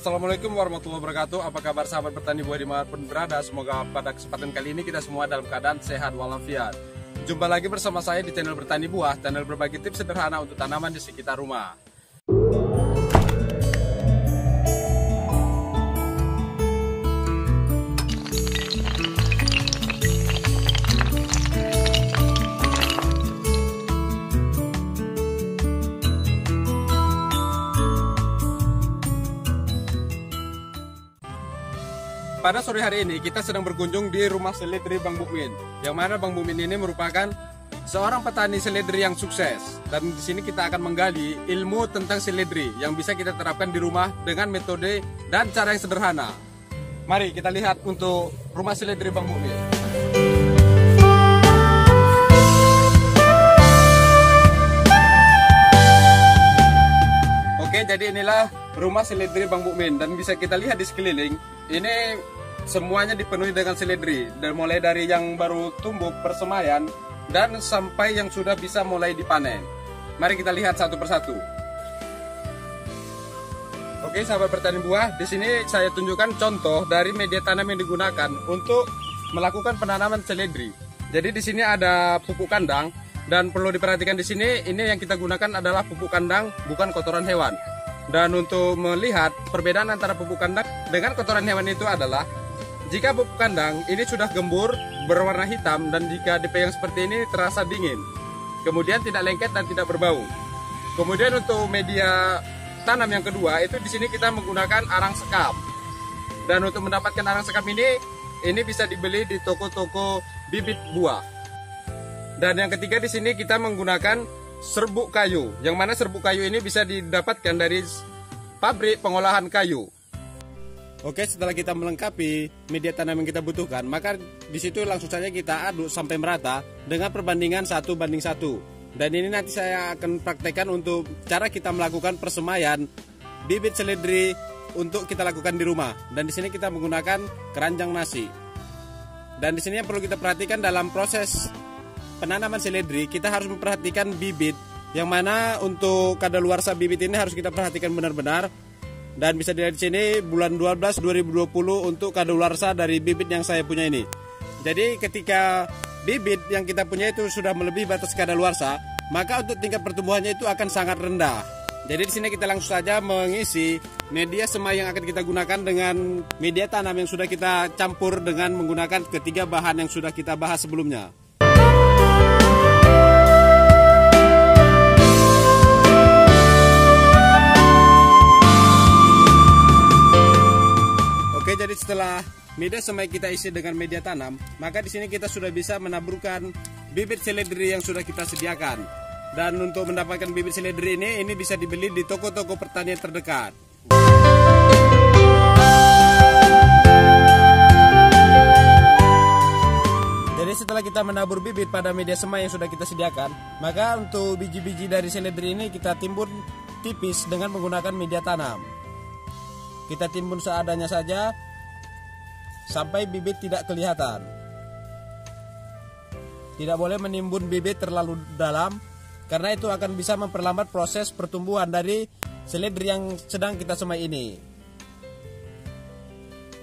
Assalamualaikum warahmatullahi wabarakatuh. Apa kabar sahabat petani buah dimanapun berada? Semoga pada kesempatan kali ini kita semua dalam keadaan sehat walafiat. Jumpa lagi bersama saya di channel Bertani Buah, channel berbagi tips sederhana untuk tanaman di sekitar rumah. Pada sore hari ini kita sedang berkunjung di rumah seledri Bang Mukmin, yang mana Bang Mukmin ini merupakan seorang petani seledri yang sukses. Dan di sini kita akan menggali ilmu tentang seledri yang bisa kita terapkan di rumah dengan metode dan cara yang sederhana. Mari kita lihat untuk rumah seledri Bang Mukmin. Oke, jadi inilah rumah seledri Bang Mukmin, dan bisa kita lihat di sekeliling ini semuanya dipenuhi dengan seledri, dan mulai dari yang baru tumbuh persemaian dan sampai yang sudah bisa mulai dipanen. Mari kita lihat satu persatu. Oke, sahabat petani buah, di sini saya tunjukkan contoh dari media tanam yang digunakan untuk melakukan penanaman seledri. Jadi di sini ada pupuk kandang, dan perlu diperhatikan di sini ini yang kita gunakan adalah pupuk kandang, bukan kotoran hewan. Dan untuk melihat perbedaan antara pupuk kandang dengan kotoran hewan itu adalah jika pupuk kandang ini sudah gembur berwarna hitam, dan jika dipegang seperti ini terasa dingin, kemudian tidak lengket dan tidak berbau. Kemudian untuk media tanam yang kedua itu di sini kita menggunakan arang sekam. Dan untuk mendapatkan arang sekam ini bisa dibeli di toko-toko bibit buah. Dan yang ketiga di sini kita menggunakan serbuk kayu, yang mana serbuk kayu ini bisa didapatkan dari pabrik pengolahan kayu. Oke, setelah kita melengkapi media tanam yang kita butuhkan, maka di situ langsung saja kita aduk sampai merata dengan perbandingan 1:1. Dan ini nanti saya akan praktekkan untuk cara kita melakukan persemaian bibit seledri untuk kita lakukan di rumah. Dan di sini kita menggunakan keranjang nasi. Dan di sini yang perlu kita perhatikan dalam proses penanaman seledri, kita harus memperhatikan bibit, yang mana untuk kadaluarsa bibit ini harus kita perhatikan benar-benar. Dan bisa dilihat di sini bulan 12 2020 untuk kadaluarsa dari bibit yang saya punya ini. Jadi ketika bibit yang kita punya itu sudah melebihi batas kadaluarsa, maka untuk tingkat pertumbuhannya itu akan sangat rendah. Jadi di sini kita langsung saja mengisi media semai yang akan kita gunakan dengan media tanam yang sudah kita campur dengan menggunakan ketiga bahan yang sudah kita bahas sebelumnya. Oke, jadi setelah media semai kita isi dengan media tanam, maka di sini kita sudah bisa menaburkan bibit seledri yang sudah kita sediakan. Dan untuk mendapatkan bibit seledri ini bisa dibeli di toko-toko pertanian terdekat. Jadi setelah kita menabur bibit pada media semai yang sudah kita sediakan, maka untuk biji-biji dari seledri ini kita timbun tipis dengan menggunakan media tanam. Kita timbun seadanya saja sampai bibit tidak kelihatan. Tidak boleh menimbun bibit terlalu dalam, karena itu akan bisa memperlambat proses pertumbuhan dari seledri yang sedang kita semai ini.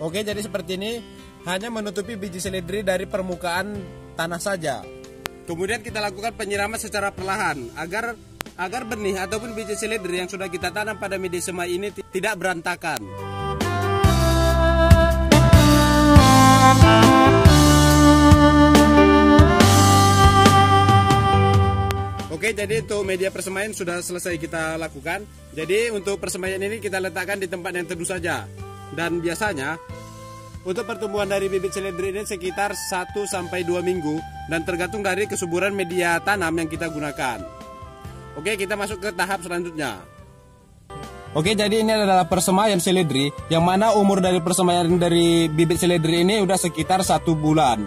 Oke, jadi seperti ini, hanya menutupi biji seledri dari permukaan tanah saja. Kemudian kita lakukan penyiraman secara perlahan agar benih ataupun biji seledri yang sudah kita tanam pada media semai ini tidak berantakan. Oke, jadi untuk media persemaian sudah selesai kita lakukan. Jadi untuk persemaian ini kita letakkan di tempat yang teduh saja. Dan biasanya untuk pertumbuhan dari bibit seledri ini sekitar 1-2 minggu, dan tergantung dari kesuburan media tanam yang kita gunakan. Oke, kita masuk ke tahap selanjutnya. Oke, jadi ini adalah persemaian seledri, yang mana umur dari persemaian dari bibit seledri ini udah sekitar 1 bulan.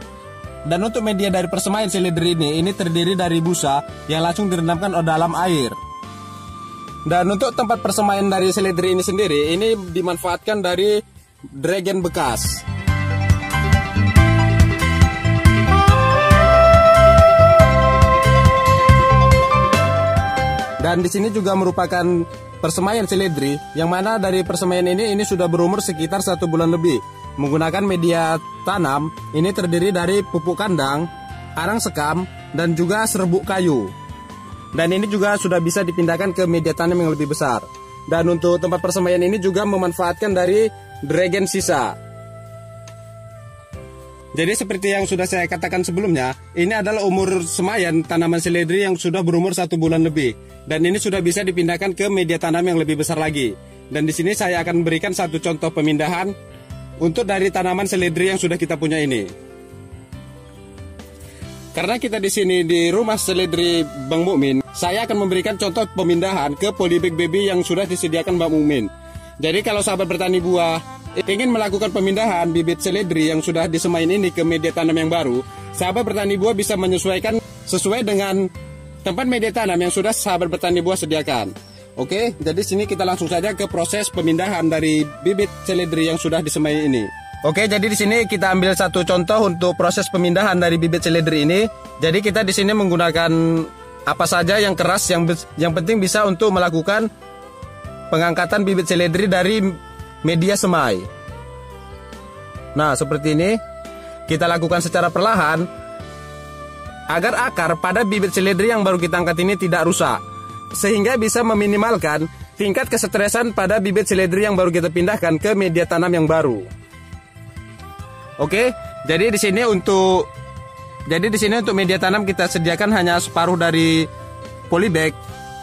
Dan untuk media dari persemaian seledri ini terdiri dari busa yang langsung direndamkan ke dalam air. Dan untuk tempat persemaian dari seledri ini sendiri, ini dimanfaatkan dari dragon bekas. Dan di sini juga merupakan persemaian seledri, yang mana dari persemaian ini sudah berumur sekitar 1 bulan lebih. Menggunakan media tanam, ini terdiri dari pupuk kandang, arang sekam, dan juga serbuk kayu. Dan ini juga sudah bisa dipindahkan ke media tanam yang lebih besar. Dan untuk tempat persemaian ini juga memanfaatkan dari dragon sisa. Jadi seperti yang sudah saya katakan sebelumnya, ini adalah umur semaian tanaman seledri yang sudah berumur 1 bulan lebih. Dan ini sudah bisa dipindahkan ke media tanam yang lebih besar lagi. Dan di sini saya akan berikan satu contoh pemindahan untuk dari tanaman seledri yang sudah kita punya ini. Karena kita di sini di rumah seledri Bang Mukmin, saya akan memberikan contoh pemindahan ke polybag baby yang sudah disediakan Bang Mukmin. Jadi kalau sahabat bertani buah ingin melakukan pemindahan bibit seledri yang sudah disemain ini ke media tanam yang baru, sahabat bertani buah bisa menyesuaikan sesuai dengan tempat media tanam yang sudah sahabat bertani buah sediakan. Oke, jadi sini kita langsung saja ke proses pemindahan dari bibit seledri yang sudah disemain ini. Oke, jadi di sini kita ambil satu contoh untuk proses pemindahan dari bibit seledri ini. Jadi kita di sini menggunakan apa saja yang keras, yang penting bisa untuk melakukan pengangkatan bibit seledri dari media semai. Nah, seperti ini kita lakukan secara perlahan agar akar pada bibit seledri yang baru kita angkat ini tidak rusak, sehingga bisa meminimalkan tingkat kesetresan pada bibit seledri yang baru kita pindahkan ke media tanam yang baru. Oke, jadi di sini untuk media tanam kita sediakan hanya separuh dari polybag,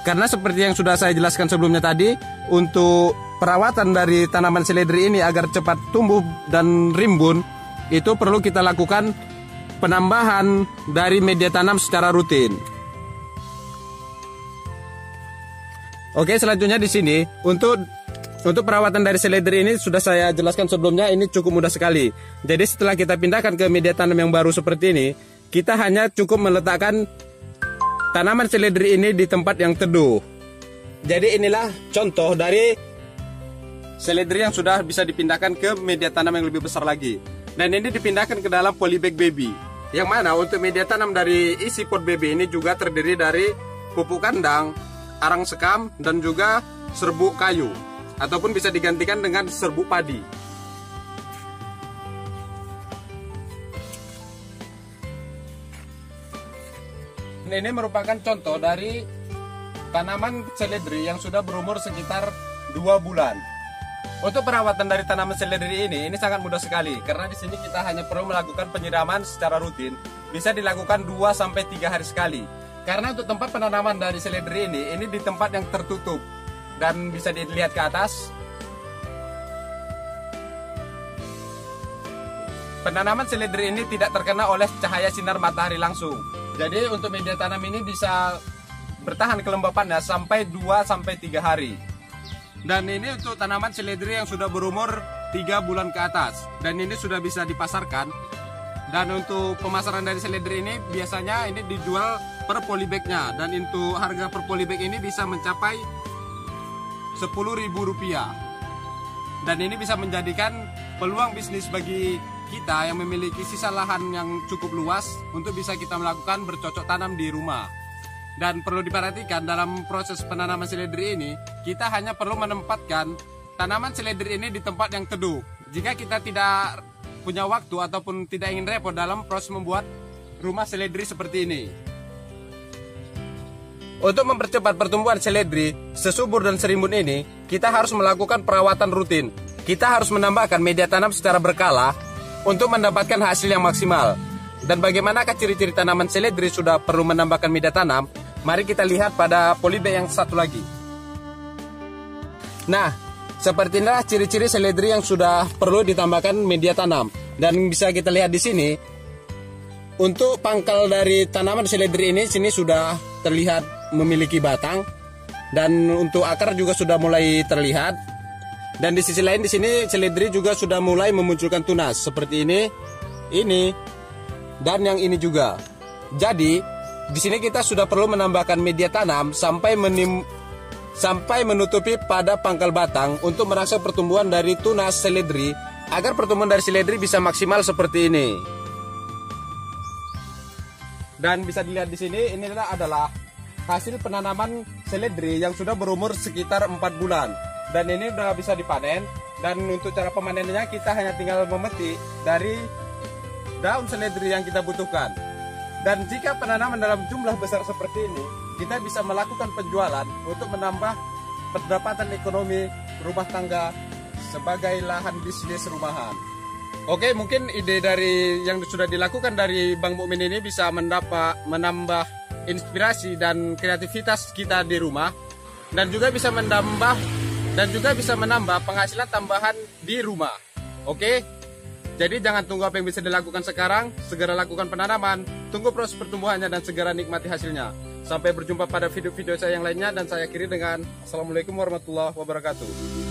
karena seperti yang sudah saya jelaskan sebelumnya tadi, untuk perawatan dari tanaman seledri ini agar cepat tumbuh dan rimbun, itu perlu kita lakukan penambahan dari media tanam secara rutin. Oke, selanjutnya di sini untuk perawatan dari seledri ini sudah saya jelaskan sebelumnya, ini cukup mudah sekali. Jadi setelah kita pindahkan ke media tanam yang baru seperti ini, kita hanya cukup meletakkan tanaman seledri ini di tempat yang teduh. Jadi inilah contoh dari seledri yang sudah bisa dipindahkan ke media tanam yang lebih besar lagi. Dan ini dipindahkan ke dalam polybag baby, yang mana untuk media tanam dari isi pot baby ini juga terdiri dari pupuk kandang, arang sekam, dan juga serbuk kayu, ataupun bisa digantikan dengan serbuk padi. Ini merupakan contoh dari tanaman seledri yang sudah berumur sekitar 2 bulan. Untuk perawatan dari tanaman seledri ini sangat mudah sekali, karena di sini kita hanya perlu melakukan penyiraman secara rutin, bisa dilakukan 2-3 hari sekali. Karena untuk tempat penanaman dari seledri ini di tempat yang tertutup dan bisa dilihat ke atas. Penanaman seledri ini tidak terkena oleh cahaya sinar matahari langsung. Jadi untuk media tanam ini bisa bertahan kelembapannya sampai 2-3 hari. Dan ini untuk tanaman seledri yang sudah berumur 3 bulan ke atas, dan ini sudah bisa dipasarkan. Dan untuk pemasaran dari seledri ini biasanya ini dijual per polybagnya, dan untuk harga per polybag ini bisa mencapai Rp10.000. Dan ini bisa menjadikan peluang bisnis bagi kita yang memiliki sisa lahan yang cukup luas untuk bisa kita melakukan bercocok tanam di rumah. Dan perlu diperhatikan dalam proses penanaman seledri ini, kita hanya perlu menempatkan tanaman seledri ini di tempat yang teduh. Jika kita tidak punya waktu ataupun tidak ingin repot dalam proses membuat rumah seledri seperti ini. Untuk mempercepat pertumbuhan seledri sesubur dan serimbun ini, kita harus melakukan perawatan rutin. Kita harus menambahkan media tanam secara berkala untuk mendapatkan hasil yang maksimal. Dan bagaimanakah ciri-ciri tanaman seledri sudah perlu menambahkan media tanam? Mari kita lihat pada polybag yang satu lagi. Nah, seperti inilah ciri-ciri seledri yang sudah perlu ditambahkan media tanam. Dan bisa kita lihat di sini, untuk pangkal dari tanaman seledri ini sini sudah terlihat memiliki batang, dan untuk akar juga sudah mulai terlihat. Dan di sisi lain di sini seledri juga sudah mulai memunculkan tunas seperti ini, dan yang ini juga. Jadi di sini kita sudah perlu menambahkan media tanam sampai menutupi pada pangkal batang untuk merangsang pertumbuhan dari tunas seledri, agar pertumbuhan dari seledri bisa maksimal seperti ini. Dan bisa dilihat di sini, inilah adalah hasil penanaman seledri yang sudah berumur sekitar 4 bulan. Dan ini sudah bisa dipanen. Dan untuk cara pemanennya kita hanya tinggal memetik dari daun seledri yang kita butuhkan. Dan jika penanaman dalam jumlah besar seperti ini, kita bisa melakukan penjualan untuk menambah pendapatan ekonomi rumah tangga sebagai lahan bisnis rumahan. Oke, mungkin ide dari yang sudah dilakukan dari Bang Mukmin ini bisa menambah inspirasi dan kreativitas kita di rumah, dan juga bisa menambah penghasilan tambahan di rumah. Oke, jadi jangan tunggu apa yang bisa dilakukan sekarang, segera lakukan penanaman, tunggu proses pertumbuhannya dan segera nikmati hasilnya. Sampai berjumpa pada video-video saya yang lainnya, dan saya akhiri dengan Assalamualaikum warahmatullahi wabarakatuh.